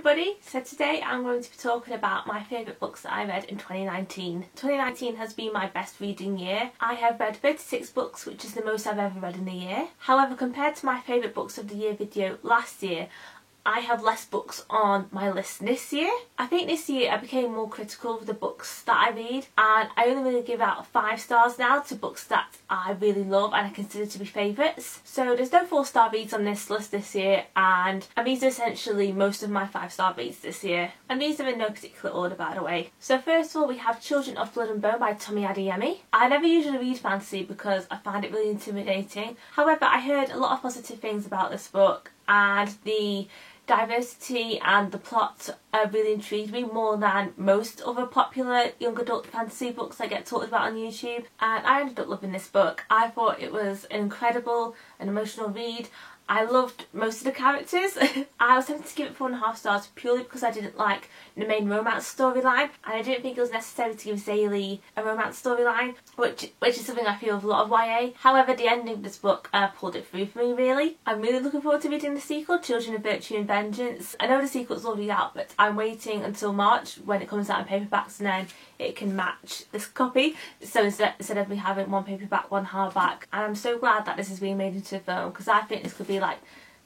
everybody, so today I'm going to be talking about my favourite books that I read in 2019. 2019 has been my best reading year. I have read 36 books, which is the most I've ever read in a year. However, compared to my favourite books of the year video last year, I have less books on my list this year. I think this year I became more critical of the books that I read, and I only really give out 5 stars now to books that I really love and I consider to be favourites. So there's no 4-star reads on this list this year, and these are essentially most of my 5-star reads this year. And these are in no particular order, by the way. So first of all, we have Children of Blood and Bone by Tomi Adeyemi. I never usually read fantasy because I find it really intimidating. However, I heard a lot of positive things about this book, and the diversity and the plot really intrigued me more than most other popular young adult fantasy books I get talked about on YouTube, and I ended up loving this book. I thought it was an incredible and emotional read. I loved most of the characters. I was tempted to give it 4.5 stars purely because I didn't like the main romance storyline, and I didn't think it was necessary to give Zélie a romance storyline, which is something I feel with a lot of YA. However, the ending of this book pulled it through for me, really. I'm really looking forward to reading the sequel, Children of Virtue and Vengeance. I know the sequel's already out, but I'm waiting until March when it comes out in paperbacks, and then it can match this copy. So instead of me having one paperback, one hardback. And I'm so glad that this is being made into a film, because I think this could be like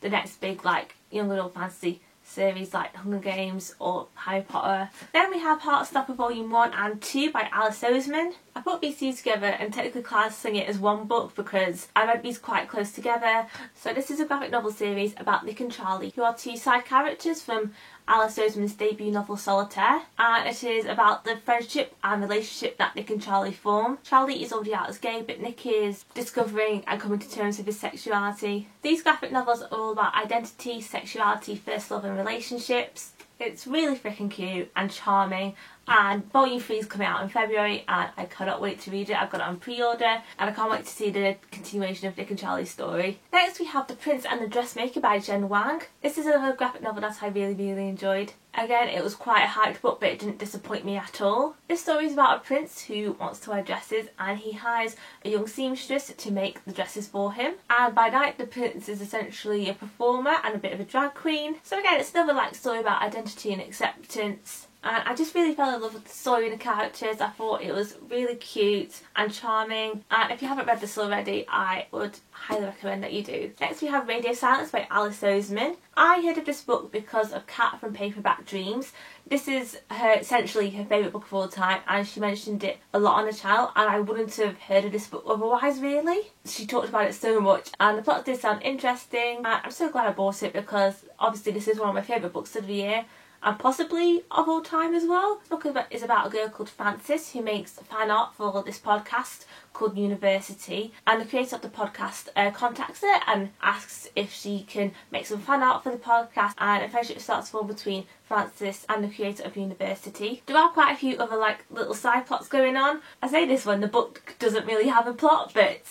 the next big young adult fantasy series like Hunger Games or Harry Potter. Then we have Heartstopper Volume 1 and 2 by Alice Oseman. I put these two together and technically classing it as one book because I read these quite close together. So this is a graphic novel series about Nick and Charlie, who are 2 side characters from Alice Oseman's debut novel Solitaire, and it is about the friendship and relationship that Nick and Charlie form. Charlie is already out as gay, but Nick is discovering and coming to terms with his sexuality. These graphic novels are all about identity, sexuality, first love and relationships. It's really freaking cute and charming, and Volume 3 is coming out in February and I cannot wait to read it. I've got it on pre-order and I can't wait to see the continuation of Nick and Charlie's story. Next we have The Prince and the Dressmaker by Jen Wang. This is another graphic novel that I really enjoyed. Again, it was quite a hyped book, but it didn't disappoint me at all. This story is about a prince who wants to wear dresses, and he hires a young seamstress to make the dresses for him. And by night, the prince is essentially a performer and a bit of a drag queen. So again, it's another story about identity and acceptance. And I just really fell in love with the story and the characters. I thought it was really cute and charming. And if you haven't read this already, I would highly recommend that you do. Next we have Radio Silence by Alice Oseman. I heard of this book because of Kat from Paperback Dreams. This is essentially her favourite book of all time, and she mentioned it a lot on her channel, and I wouldn't have heard of this book otherwise, really. She talked about it so much, and the plot did sound interesting, and I'm so glad I bought it because obviously this is one of my favourite books of the year, and possibly of all time as well. This book is about a girl called Frances who makes fan art for this podcast called University, and the creator of the podcast contacts her and asks if she can make some fan art for the podcast, and a friendship starts to form between Frances and the creator of University. There are quite a few other little side plots going on. I say this when the book doesn't really have a plot, but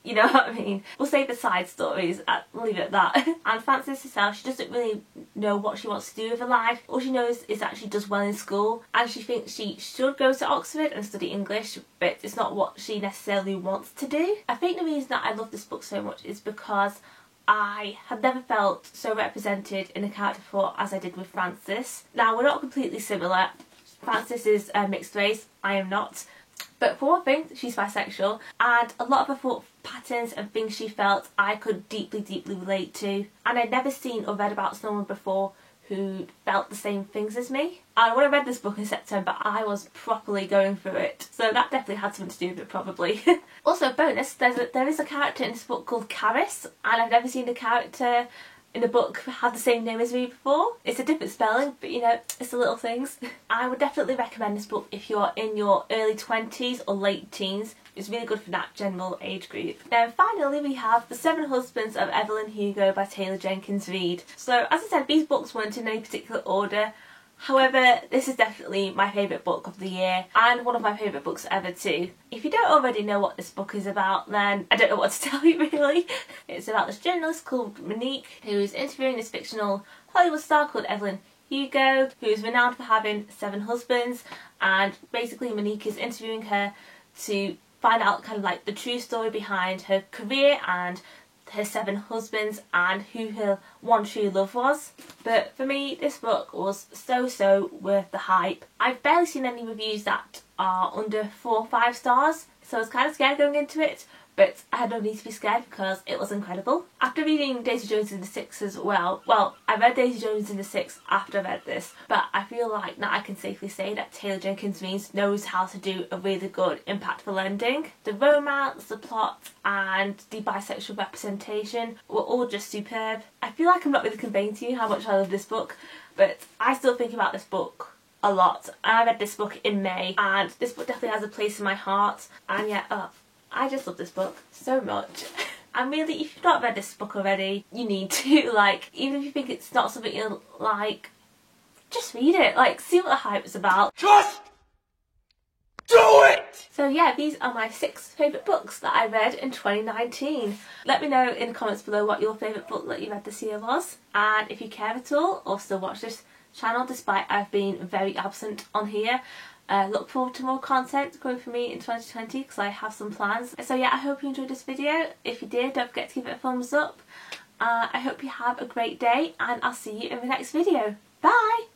you know what I mean. We'll save the side stories, we'll leave it at that. And Frances herself, she doesn't really know what she wants to do with her life. All she knows is that she does well in school, and she thinks she should go to Oxford and study English, but it's not what she necessarily wants to do. I think the reason that I love this book so much is because I had never felt so represented in a character flaw as I did with Frances. Now, we're not completely similar. Frances is mixed race, I am not. But for one thing, she's bisexual, and a lot of her thought patterns and things she felt I could deeply relate to. And I'd never seen or read about someone before who felt the same things as me. And when I read this book in September, I was properly going through it. So that definitely had something to do with it, probably. Also, bonus, there is a character in this book called Caris, and I've never seen the character in the book had the same name as me before. It's a different spelling, but you know, it's the little things. I would definitely recommend this book if you're in your early 20s or late teens. It's really good for that general age group. Then finally we have The 7 Husbands of Evelyn Hugo by Taylor Jenkins Reid. So as I said, these books weren't in any particular order. However, this is definitely my favourite book of the year, and one of my favourite books ever too. If you don't already know what this book is about, then I don't know what to tell you really. It's about this journalist called Monique who is interviewing this fictional Hollywood star called Evelyn Hugo, who is renowned for having 7 husbands, and basically Monique is interviewing her to find out the true story behind her career and her 7 husbands and who her one true love was. But for me, this book was so worth the hype. I've barely seen any reviews that are under 4 or 5 stars, so I was kind of scared going into it, but I had no need to be scared because it was incredible. After reading Daisy Jones and the Six as well, I read Daisy Jones and the Six after I read this, but I feel like now I can safely say that Taylor Jenkins Reid knows how to do a really good, impactful ending. The romance, the plot and the bisexual representation were all just superb. I feel like I'm not really conveying to you how much I love this book, but I still think about this book a lot. I read this book in May and this book definitely has a place in my heart, and yeah, I just love this book so much. And really, if you've not read this book already, you need to. Like, even if you think it's not something you'll like, just read it. Like, see what the hype is about. Just do it! So yeah, these are my 6 favourite books that I read in 2019. Let me know in the comments below what your favourite book that you read this year was. And if you care at all, or still watch this channel despite I've been very absent on here, look forward to more content coming from me in 2020 because I have some plans. So yeah, I hope you enjoyed this video. If you did, don't forget to give it a thumbs up. I hope you have a great day and I'll see you in the next video. Bye!